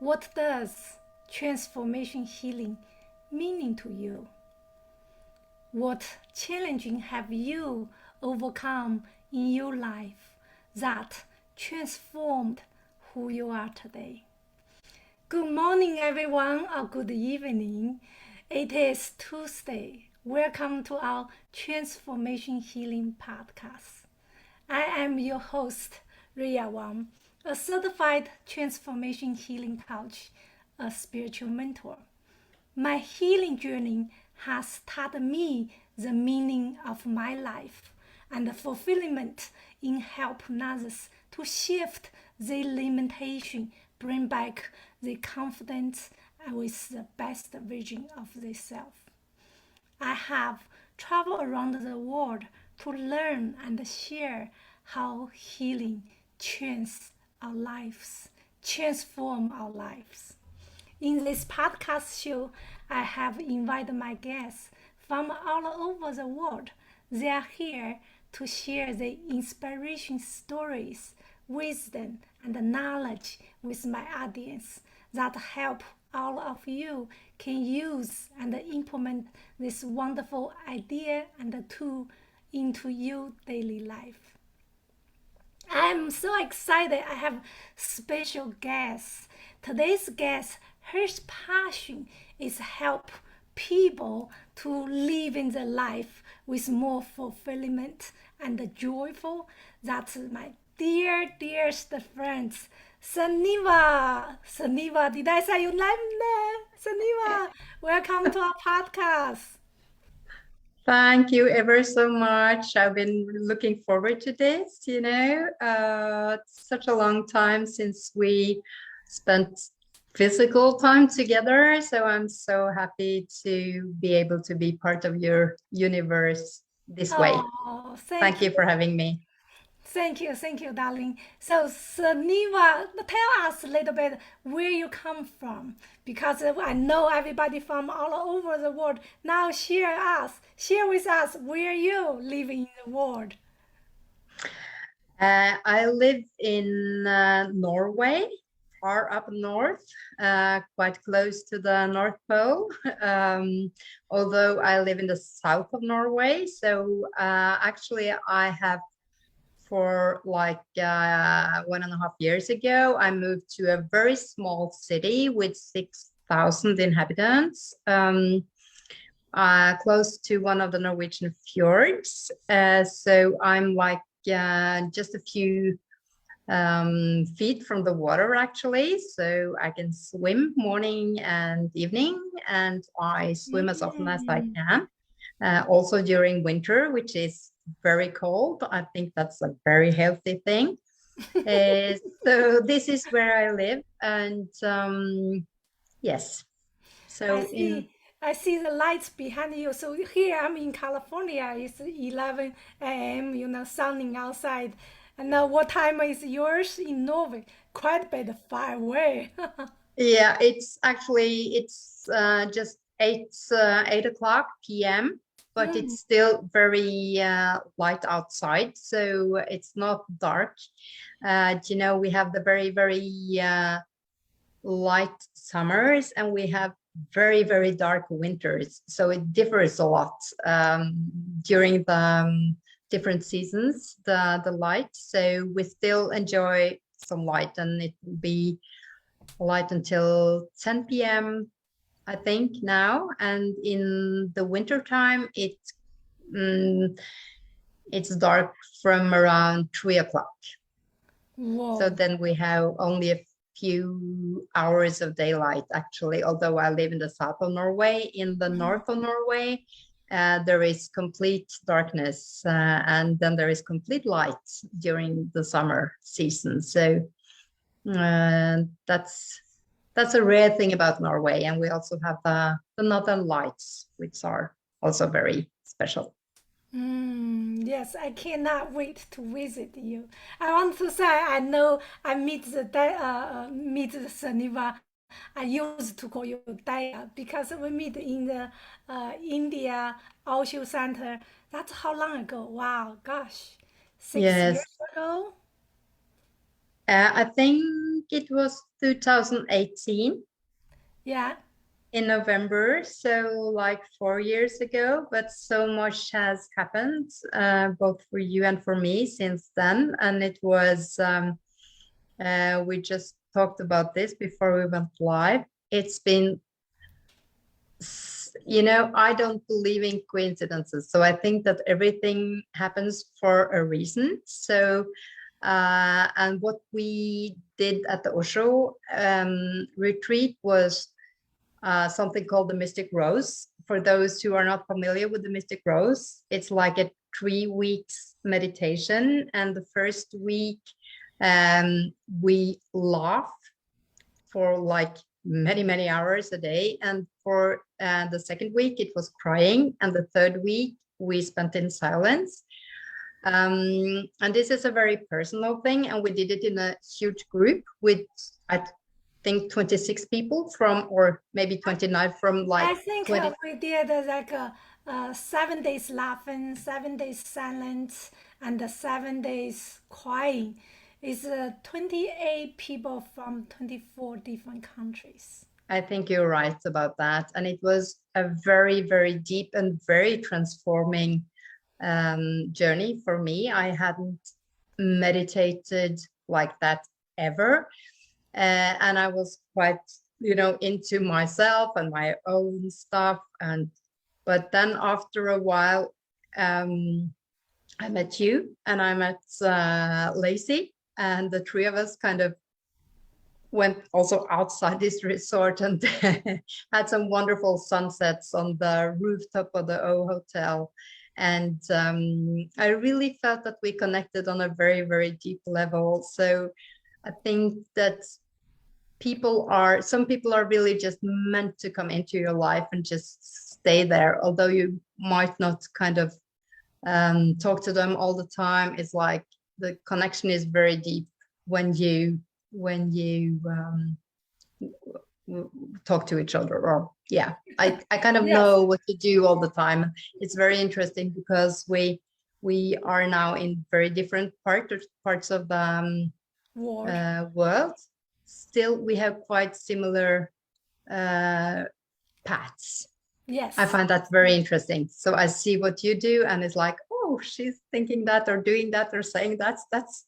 What does transformation healing meaning to you? What challenging have you overcome in your life that transformed who you are today? Good morning, everyone, or good evening. It is Tuesday. Welcome to our Transformation Healing Podcast. I am your host, Riya Wang, a certified transformation healing coach, a spiritual mentor. My healing journey has taught me the meaning of my life and the fulfillment in helping others to shift the limitation, bring back the confidence with the best version of themselves. I have traveled around the world to learn and share how healing changes our lives, transform our lives. In this podcast show, I have invited my guests from all over the world. They are here to share their inspiration stories, wisdom, and knowledge with my audience that help all of you can use and implement this wonderful idea and tool into your daily life. I'm so excited. I have special guests. Today's guest, her passion is help people to live in their life with more fulfillment and joyful. That's my dearest friends, Sunniva. Sunniva, did I say your name there? Sunniva, welcome to our podcast. Thank you ever so much. I've been looking forward to this, It's such a long time since we spent physical time together. So I'm so happy to be able to be part of your universe this way. Oh, Thank thank you. you for having me. Thank you, darling. So, Sunniva, tell us a little bit where you come from, because I know everybody from all over the world. Now, share with us where you live in the world. I live in Norway, far up north, quite close to the North Pole. Although I live in the south of Norway. So actually, I have for like 1.5 years ago, I moved to a very small city with 6,000 inhabitants, close to one of the Norwegian fjords. So I'm like just a few feet from the water, actually. So I can swim morning and evening, and I swim as often as I Mm. can. Also during winter, which is very cold. I think that's a very healthy thing. So this is where I live, and yes. I So in see. I see the lights behind you. So here I'm in California. It's 11 a.m. Sunning outside. And now, what time is yours in Norway? Quite a bit far away. Yeah, it's just 8 o'clock p.m., but Mm. it's still very light outside, so it's not dark. We have the very light summers, and we have very dark winters, so it differs a lot during the different seasons, the light. So we still enjoy some light, and it will be light until 10 p.m. I think now, and in the winter time mm, it's dark from around 3 o'clock. So Whoa. then we have only a few hours of daylight, actually. Although I live in the south of Norway, in the Mm. north of Norway, there is complete darkness, and then there is complete light during the summer season. So that's a rare thing about Norway. And we also have the Northern Lights, which are also very special. Yes, I cannot wait to visit you. I want to say I know I meet the Saniva. I used to call you Daya because we meet in the India Osho Center. That's how long ago? Wow, gosh, 6 years Yes. ago. I think it was 2018 Yeah. in November, so like 4 years ago, but so much has happened, both for you and for me since then. And it was, we just talked about this before we went live. It's been, I don't believe in coincidences. So I think that everything happens for a reason. So, and what we did at the Oslo retreat was something called the Mystic Rose. For those who are not familiar with the Mystic Rose, it's like a 3 weeks meditation. And the first week, we laugh for like many, many hours a day. And for the second week, it was crying. And the third week, we spent in silence. And this is a very personal thing. And we did it in a huge group with, I think, 26 people from, or maybe 29 from like I think 20. we did like 7 days laughing, 7 days silence, and 7 days crying. It's 28 people from 24 different countries. I think you're right about that. And it was a very, very deep and very transforming journey for me. I hadn't meditated like that ever. And I was quite, into myself and my own stuff. But then after a while, I met you and I met Lacey, and the three of us kind of went also outside this resort and had some wonderful sunsets on the rooftop of the O Hotel. And I really felt that we connected on a very, very deep level. So I think that some people are really just meant to come into your life and just stay there, although you might not kind of talk to them all the time. It's like the connection is very deep when you talk to each other. Or I kind of Yes, know what to do all the time. It's very interesting because we are now in very different parts of the word. world. Still we have quite similar paths. I Yes. find that very interesting. So I see what you do and it's like, oh, she's thinking that or doing that or saying that's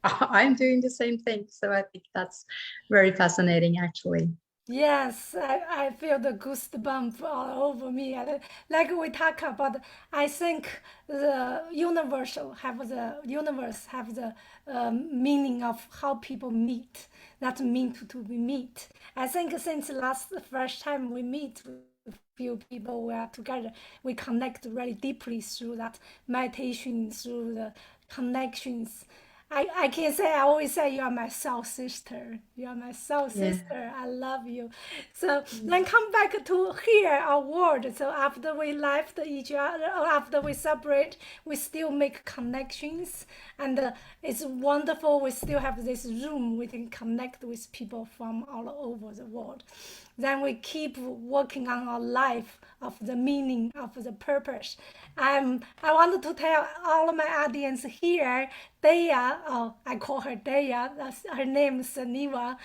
I'm doing the same thing. So I think that's very fascinating, actually. Yes, I feel the goosebump all over me. And like we talk about, I think the universe have the meaning of how people meet. That meant to be meet. I think since last first time we meet with few people, we are together. We connect really deeply through that meditation, through the connections. I can say, I always say, you are my soul sister. You are my soul Yeah. sister. I love you. So then come back to here, our world. So after we left each other, or after we separate, we still make connections. And it's wonderful. We still have this room. We can connect with people from all over the world. Then we keep working on our life of the meaning of the purpose. I wanted to tell all of my audience here, Daya, oh, I call her Daya, that's her name is Sunniva.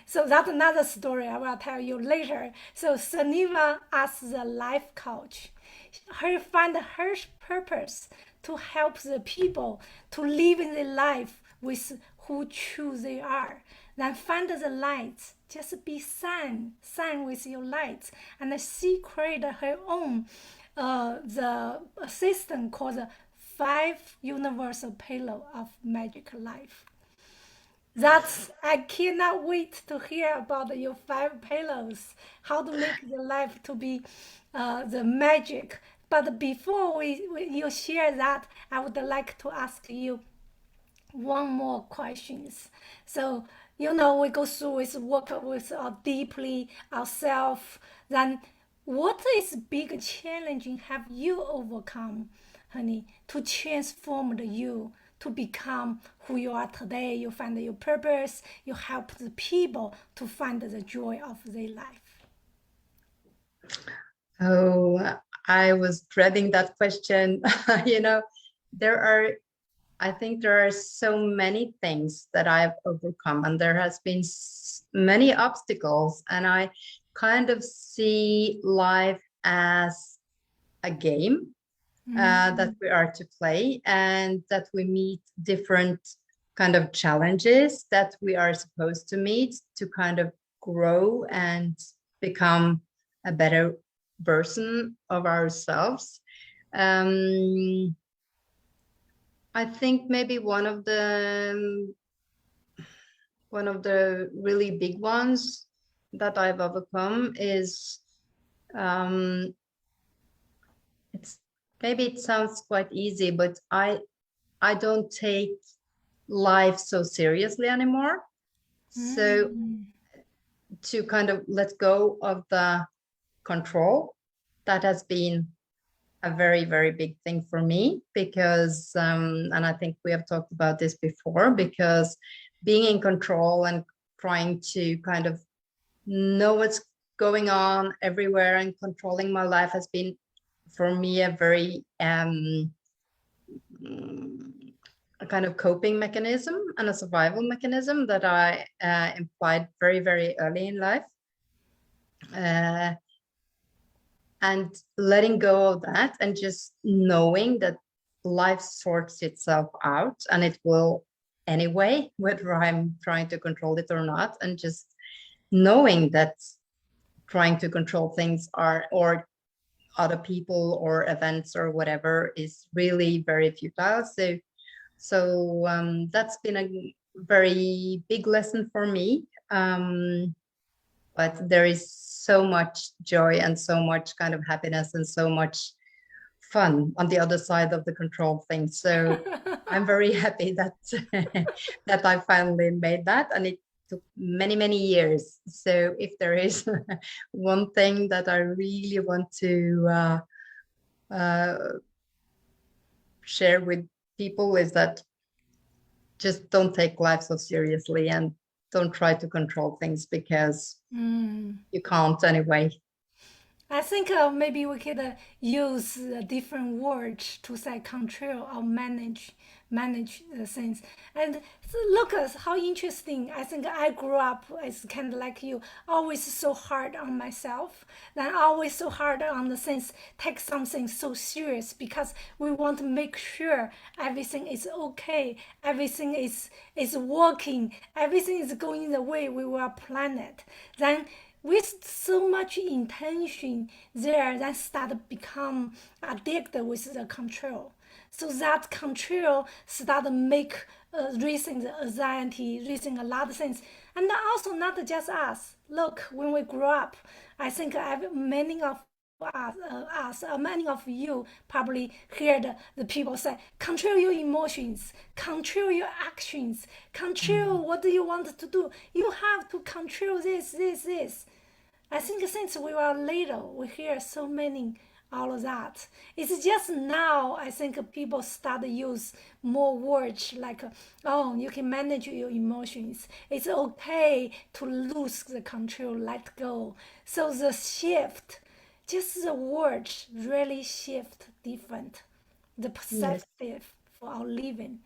So that's another story I will tell you later. So Sunniva as the life coach, her find her purpose to help the people to live in the life with who choose they are. Then find the light. Just be sun with your light. And she created her own the system called the 5 universal pillar of magic life. That's I cannot wait to hear about your 5 pillars, how to make the life to be the magic. But before you share that, I would like to ask you one more questions. So we go through with work with deeply ourselves. Then, what is big challenging have you overcome, honey, to transform you to become who you are today? You find your purpose. You help the people to find the joy of their life. Oh, I was dreading that question. You know, there are I think there are so many things that I've overcome, and there has been many obstacles, and I kind of see life as a game that we are to play, and that we meet different kind of challenges that we are supposed to meet to kind of grow and become a better version of ourselves. Um, I think maybe one of the really big ones that I've overcome is um, it's maybe it sounds quite easy, but I don't take life so seriously anymore. So to kind of let go of the control, that has been a very, very big thing for me because, and I think we have talked about this before, because being in control and trying to kind of know what's going on everywhere and controlling my life has been for me a very a kind of coping mechanism and a survival mechanism that I implied very, very early in life. And letting go of that and just knowing that life sorts itself out and it will anyway, whether I'm trying to control it or not. And just knowing that trying to control things are, or other people or events or whatever, is really very futile. So that's been a very big lesson for me. But there is so much joy and so much kind of happiness and so much fun on the other side of the control thing. So I'm very happy that that I finally made that, and it took many, many years. So if there is one thing that I really want to share with people, is that just don't take life so seriously and don't try to control things, because you can't anyway. I think maybe we could use a different words to say control or manage things. And so look at how interesting. I think I grew up as kind of like you, always so hard on myself, then always so hard on the things, take something so serious because we want to make sure everything is okay, everything is working, everything is going the way we were planned. Then with so much intention there, that start to become addicted with the control. So that control start to make raising the anxiety, raising a lot of things. And also not just us. Look, when we grow up, I think many of many of you probably heard the people say, control your emotions, control your actions, control what do you want to do. You have to control this. I think since we were little, we hear so many all of that. It's just now I think people start to use more words like, oh, you can manage your emotions. It's okay to lose the control, let go. So the shift, just the words really shift different, the Yes, perspective for our living.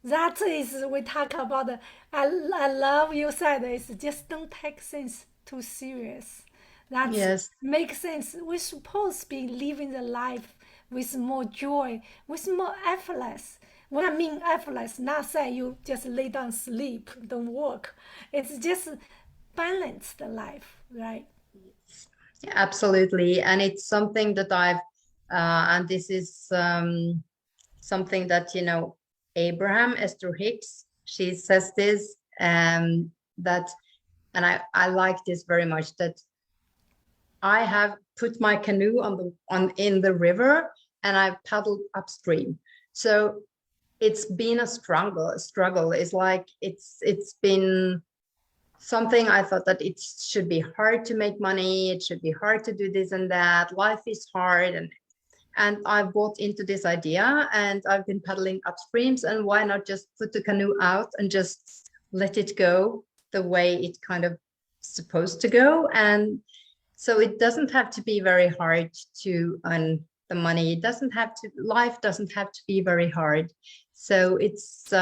That is, we talk about, I love you said, it's just don't take things too serious. That yes, makes sense. We're supposed to be living the life with more joy, with more effortless. When I mean effortless, not say you just lay down, sleep, don't work. It's just balance the life, right? absolutely. And it's something that and this is something that, Abraham Esther Hicks, she says this, that, and I like this very much, that I have put my canoe in the river and I paddled upstream. So it's been a struggle. It's like it's been something. I thought that it should be hard to make money, it should be hard to do this and that, life is hard, and I bought into this idea, and I've been paddling upstreams, and why not just put the canoe out and just let it go the way it kind of supposed to go. And so it doesn't have to be very hard to earn the money. It doesn't have to, life doesn't have to be very hard. So it's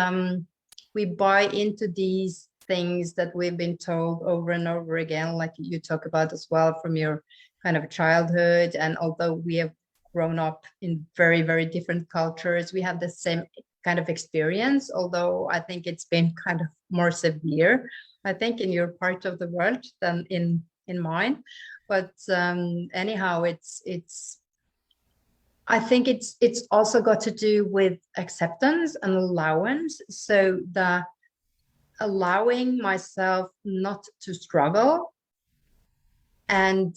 we buy into these things that we've been told over and over again, like you talk about as well from your kind of childhood. And although we have grown up in very, very different cultures, we have the same kind of experience, although I think it's been kind of more severe, I think, in your part of the world than in mine. But anyhow, it's I think it's also got to do with acceptance and allowance. So the allowing myself not to struggle and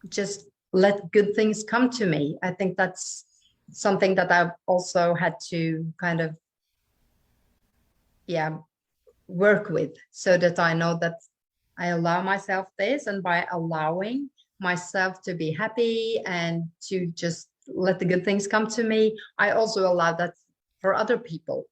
just let good things come to me. I think that's something that I've also had to kind of, yeah, work with, so that I know that I allow myself this, and by allowing myself to be happy and to just let the good things come to me, I also allow that for other people.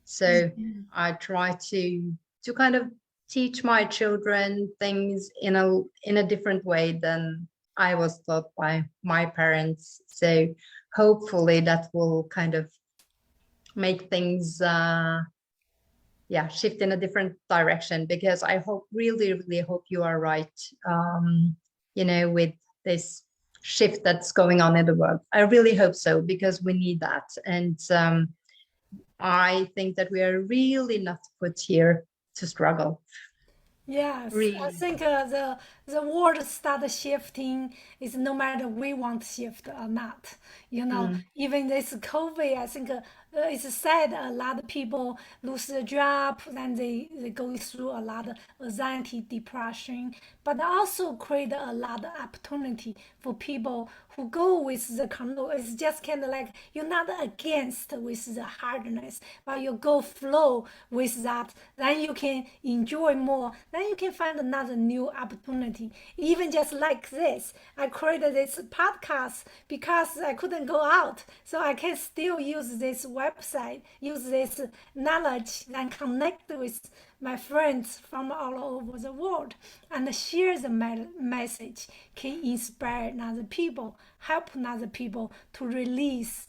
So I try to kind of teach my children things in a different way than I was taught by my parents. So hopefully that will kind of make things shift in a different direction, because I hope, really, really hope you are right, with this shift that's going on in the world. I really hope so, because we need that. And I think that we are really not put here to struggle. Yes, I Really. think the world start shifting is no matter we want to shift or not. Mm. Even this COVID, I think it's sad a lot of people lose their job, then they go through a lot of anxiety, depression, but also create a lot of opportunity for people who go with the control. It's just kind of like you're not against with the hardness, but you go flow with that. Then you can enjoy more. Then you can find another new opportunity. Even just like this, I created this podcast because I couldn't go out, so I can still use this website, use this knowledge, and connect with my friends from all over the world and share the message, can inspire other people, help other people to release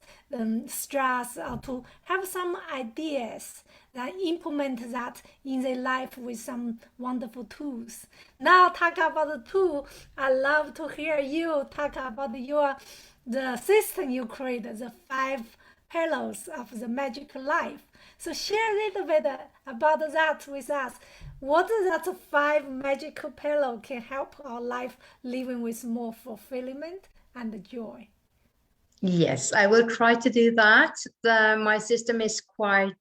stress or to have some ideas that implement that in their life with some wonderful tools. Now talk about the tool. I love to hear you talk about the system you created, the 5 pillars of the magic life. So share a little bit about that with us. What that 5 magical pillar can help our life living with more fulfillment and joy? Yes, I will try to do that. My system is quite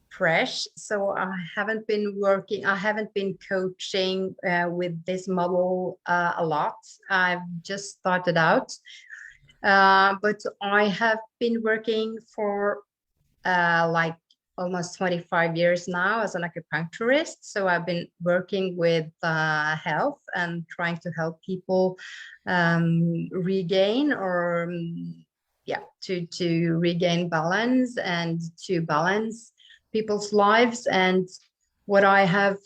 fresh, so I haven't been coaching with this model a lot. I've just started out, but I have been working for like almost 25 years now as an acupuncturist. So I've been working with health and trying to help people regain, or to regain balance and to balance people's lives. And what I have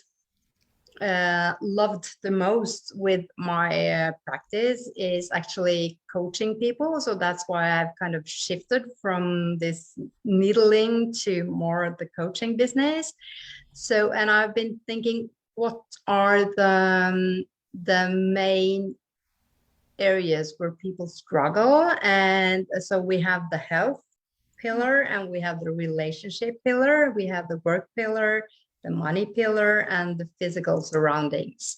loved the most with my practice is actually coaching people. So that's why I've kind of shifted from this needling to more the coaching business. So, and I've been thinking, what are the main areas where people struggle? And so we have the health pillar, and we have the relationship pillar, we have the work pillar, the money pillar, and the physical surroundings.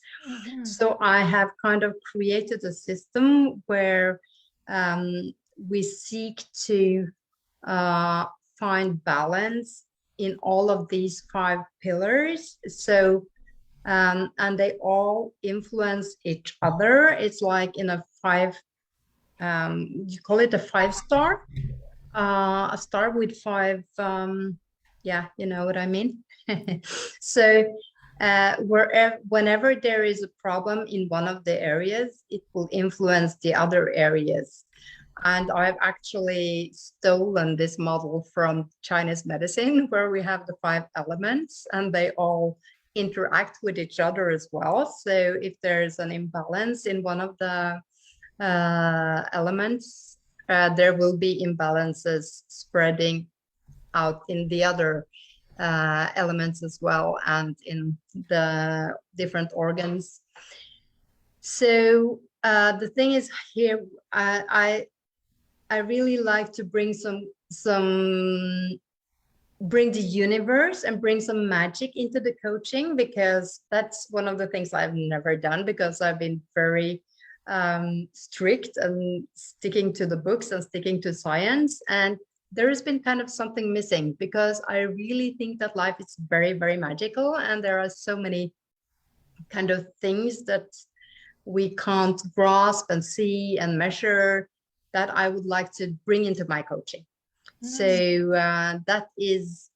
So I have kind of created a system where we seek to find balance in all of these 5 pillars. So and they all influence each other. It's like in a you call it a 5-star, a star with 5, you know what I mean. So whenever there is a problem in one of the areas, it will influence the other areas. And I've actually stolen this model from Chinese medicine, where we have the 5 elements and they all interact with each other as well. So if there's an imbalance in one of the elements, there will be imbalances spreading out in the other elements as well, and in the different organs. So the thing is here, I really like to bring bring the universe and bring some magic into the coaching, because that's one of the things I've never done, because I've been very strict and sticking to the books and sticking to science. And there has been kind of something missing, because I really think that life is very, very magical. And there are so many kind of things that we can't grasp and see and measure that I would like to bring into my coaching. So that is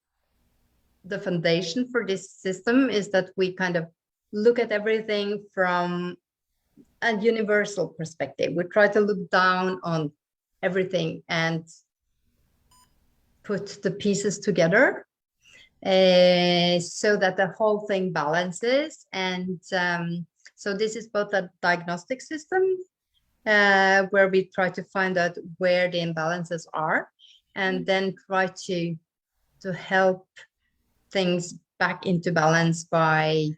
the foundation for this system, is that we kind of look at everything from a universal perspective. We try to look down on everything and put the pieces together so that the whole thing balances. And so this is both a diagnostic system where we try to find out where the imbalances are, and then try to help things back into balance by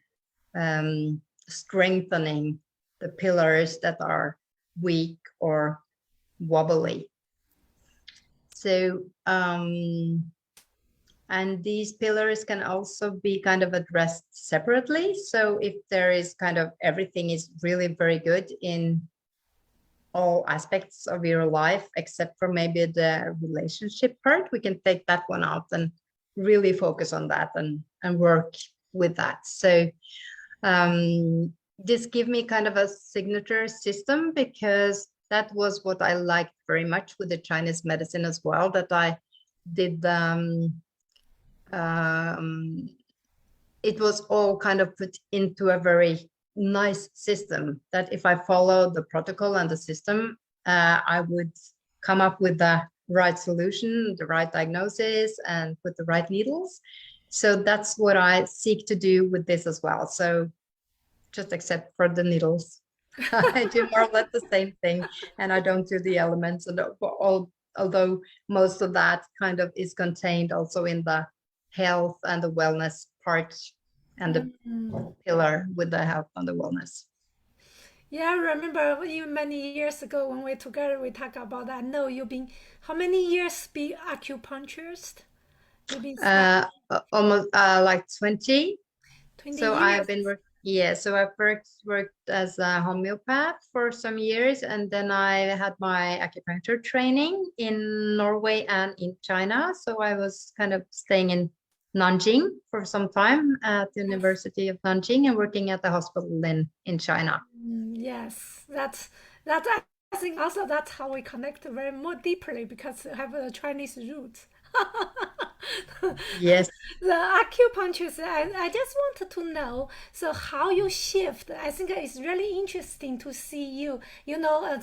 strengthening the pillars that are weak or wobbly. So and these pillars can also be kind of addressed separately. So if there is kind of everything is really very good in all aspects of your life, except for maybe the relationship part, we can take that one out and really focus on that and work with that. So this give me kind of a signature system, because that was what I liked very much with the Chinese medicine as well, that I did. It was all kind of put into a very nice system, that if I follow the protocol and the system, I would come up with the right solution, the right diagnosis, and put the right needles. So that's what I seek to do with this as well. So just except for the needles, I do more or less the same thing, and I don't do the elements. And although most of that kind of is contained also in the health and the wellness part, and the pillar with the health and the wellness. Yeah, I remember many years ago when we together we talked about that. I know you've been how many years be acupuncturist? You've been Almost like 20. 20 So years. I've been so I've worked as a homeopath for some years, and then I had my acupuncture training in Norway and in China. So I was kind of staying in Nanjing for some time at the University of Nanjing, and working at the hospital in China. Yes, that's I think also that's how we connect very more deeply because we have a Chinese roots. Yes. The acupuncturist, I just wanted to know, so how you shift. I think it's really interesting to see you. You know,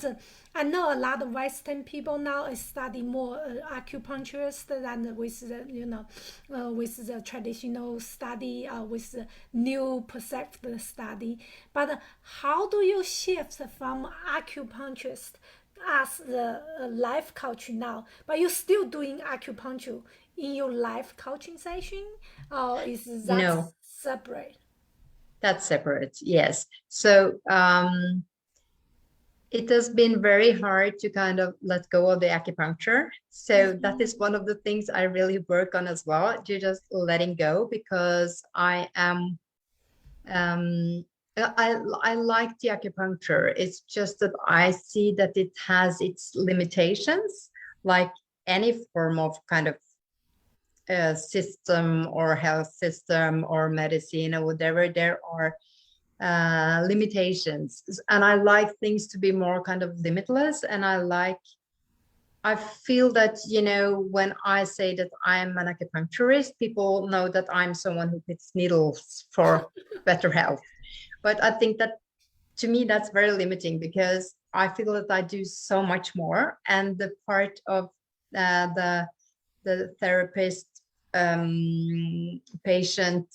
I know a lot of Western people now is study more acupuncturist than with the, with the traditional study, with the new perspective study. But how do you shift from acupuncturist as the life coach now, but you're still doing acupuncture in your life coaching session, or is that No, separate? that's separate. Yes. So it has been very hard to kind of let go of the acupuncture. So that is one of the things I really work on as well, to just letting go, because I am I like the acupuncture. It's just that I see that it has its limitations, like any form of kind of system or health system or medicine or whatever. There are limitations, and I like things to be more kind of limitless. And I feel that, when I say that I'm an acupuncturist, people know that I'm someone who puts needles for better health. But I think that, to me, that's very limiting, because I feel that I do so much more. And the part of the therapist patient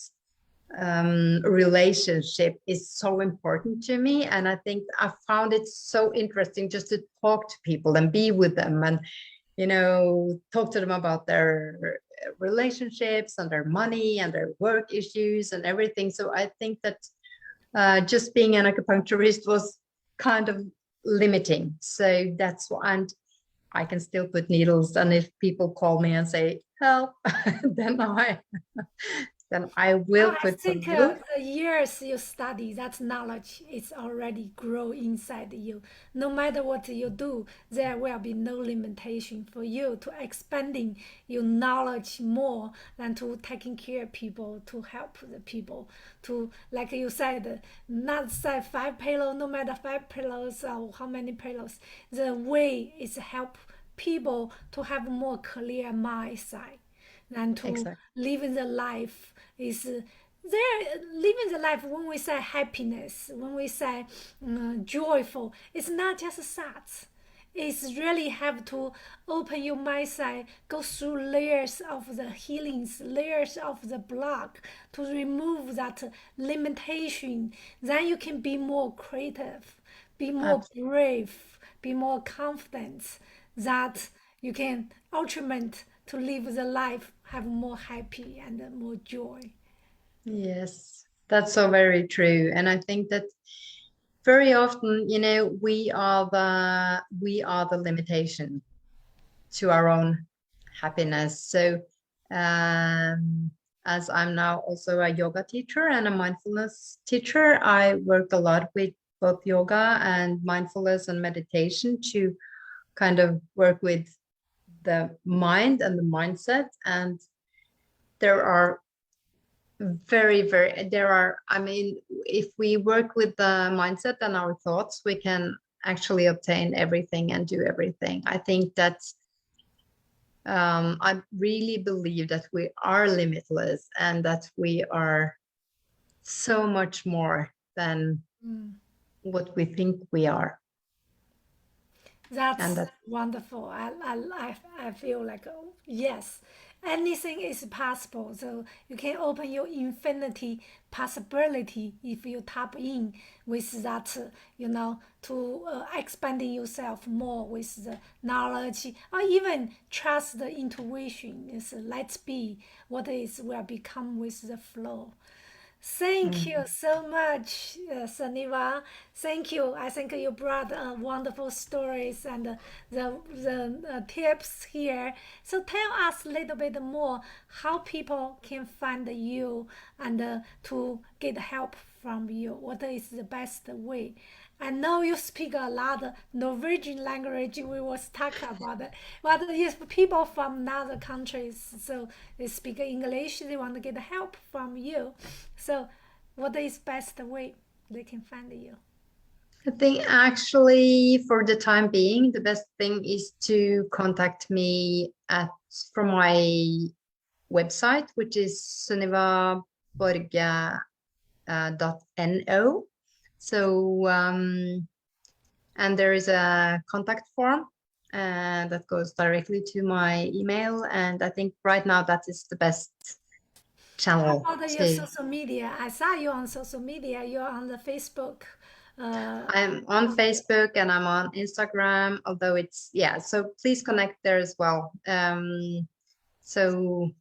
relationship is so important to me. And I think I found it so interesting just to talk to people and be with them and, talk to them about their relationships and their money and their work issues and everything. So I think that just being an acupuncturist was kind of limiting. So that's why, and I can still put needles. And if people call me and say, help, then I will I put some think needles. the years you study, that knowledge is already grow inside you. No matter what you do, there will be no limitation for you to expanding your knowledge more than to taking care of people, to help the people, to, like you said, not say 5 pillows, no matter 5 pillows or how many pillows. The way is help people to have more clear mindset than to Exactly. live the life is there. Living the life, when we say happiness, when we say joyful, it's not just thoughts. It's really have to open your mindset, go through layers of the healings, layers of the block to remove that limitation. Then you can be more creative, be more Absolutely. brave, be more confident that you can ultimate to live the life, have more happy and more joy. Yes, that's so very true. And I think that very often, we are the limitation to our own happiness. So, um, as I'm now also a yoga teacher and a mindfulness teacher, I work a lot with both yoga and mindfulness and meditation to kind of work with the mind and the mindset. And there are I mean, if we work with the mindset and our thoughts, we can actually obtain everything and do everything. I think that I really believe that we are limitless and that we are so much more than Mm. what we think we are. And That's that, wonderful. I feel like, oh, yes, anything is possible. So you can open your infinity possibility if you tap in with that, to expanding yourself more with the knowledge or even trust the intuition. Is let's be what is will become with the flow. Thank you mm, so much, Sunniva. Thank you. I think you brought wonderful stories and the tips here. So tell us a little bit more how people can find you and to get help from you. What is the best way? I know you speak a lot of Norwegian language. We was talking about it. But if people from other countries, so they speak English, they want to get help from you. So, what is best way they can find you? I think actually for the time being, the best thing is to contact me at from my website, which is Sunniva Borge .no. So, and there is a contact form that goes directly to my email. And I think right now that is the best channel How about your to. social media? I saw you on social media. You're on the Facebook. I'm on Facebook and I'm on Instagram, although yeah, so please connect there as well. So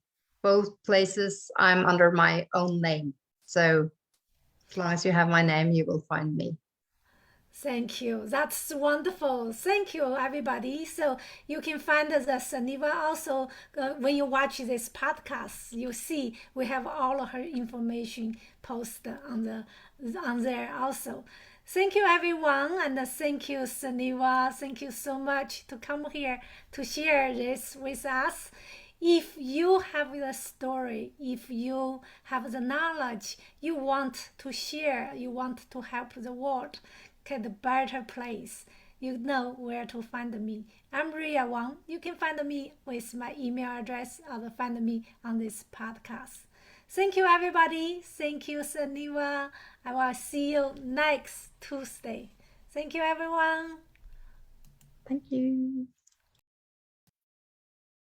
both places I'm under my own name. So as long as you have my name, you will find me. Thank you. That's wonderful. Thank you, everybody. So you can find the Sunniva also when you watch this podcast. You see we have all of her information posted on there also. Thank you, everyone, and thank you, Sunniva. Thank you so much to come here to share this with us. If you have the story, if you have the knowledge you want to share, you want to help the world get a better place, you know where to find me. I'm Riya Wang. You can find me with my email address or find me on this podcast. Thank you, everybody. Thank you, Sunniva. I will see you next Tuesday. Thank you, everyone. Thank you.